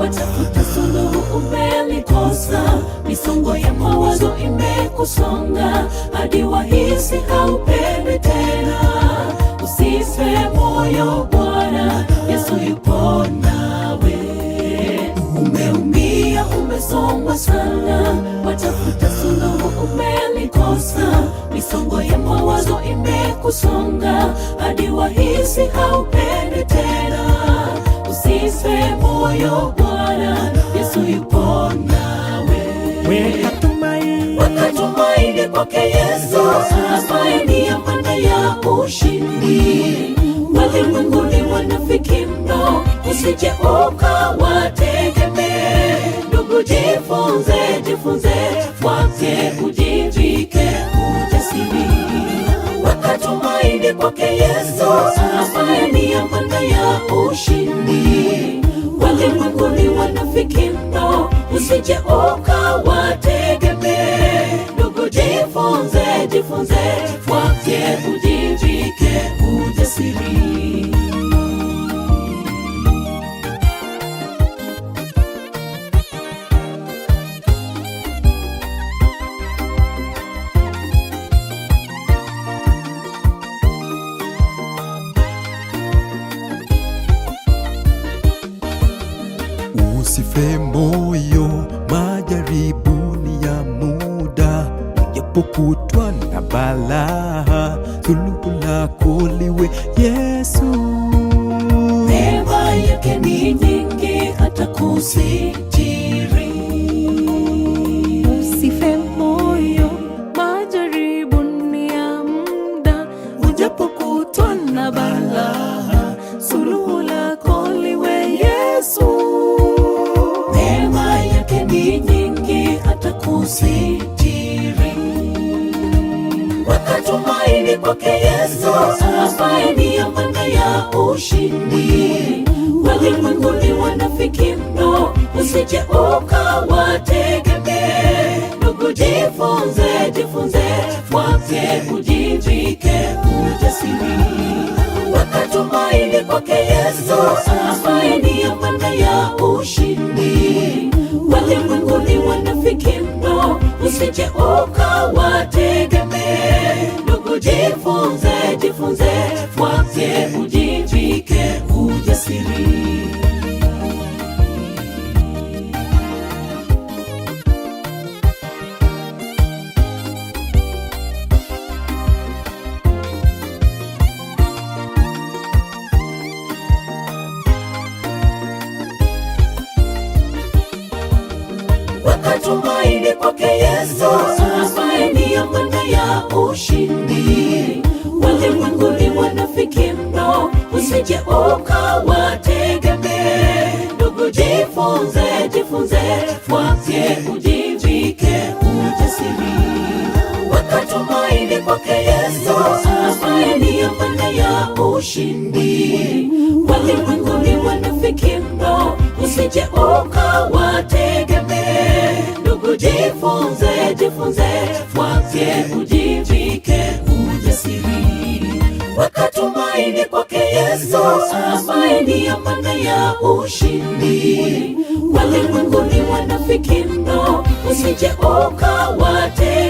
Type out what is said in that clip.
watafuta suluhu umelikosa, misongo ya mawazo imekusonga, hadi wahisi haupendwi tena. Usife moyo, Bwana Yesu yupo nawe. Umeumia, umesongwa sana, watafuta suluhu umelikosa, misongo ya mawazo imekusonga, hadi wahisi haupendwi tena. Usife moyo, Bwana Yesu yupo nawe. Weka tumaini kwake Yesu, ambaye ni amana ya ushindi. Walimwenguni wanafiki mno, usije ukawategemee. Ndugu, jifunze kwake, ujivike ujasiri. Weka tumaini kwake Yesu, ambaye ni amana ya ushindi. Walimwenguni wanafiki mno, usije ukawategemee. Ndugu, jifunze kwake, ujivike ujasiri. Usife moyo, majaribu ni ya muda, ujapokutwa na balaa, suluhu lako liwe Yesu. Neema yake ni nyingi hata kusitiri. Usife moyo, majaribu ni ya muda, ujapokutwa na balaa, suluhu lako liwe Yesu. Neema yake ni nyingi hata kusitiri. Weka tumaini kwake Yesu, ambaye ni amana ya ushindi. Walimwenguni wanafiki mno, usije ukawategemee. Ndugu, jifunze kwake, ujivike ujasiri. Weka tumaini kwake Yesu, ambaye ni amana ya ushindi. Walimwenguni wanafiki mno, usije ukawategemee. Ndugu, jifunze kwake, ujivike ujasiri. Weka tumaini kwake Yesu, ambaye ni amana ya ushindi. Walimwenguni wanafiki mno, usije ukawategemee. Ndugu, jifunze kwake, ujivike ujasiri. Weka tumaini kwake Yesu, ambaye ni amana ya ushindi. Walimwenguni wanafiki mno, usije ukawategemee. Ndugu, jifunze kwake, ujivike ujasiri. Weka tumaini kwake Yesu, ambaye ni amana ya ushindi. Walimwenguni wanafiki mno, usije ukawategemee.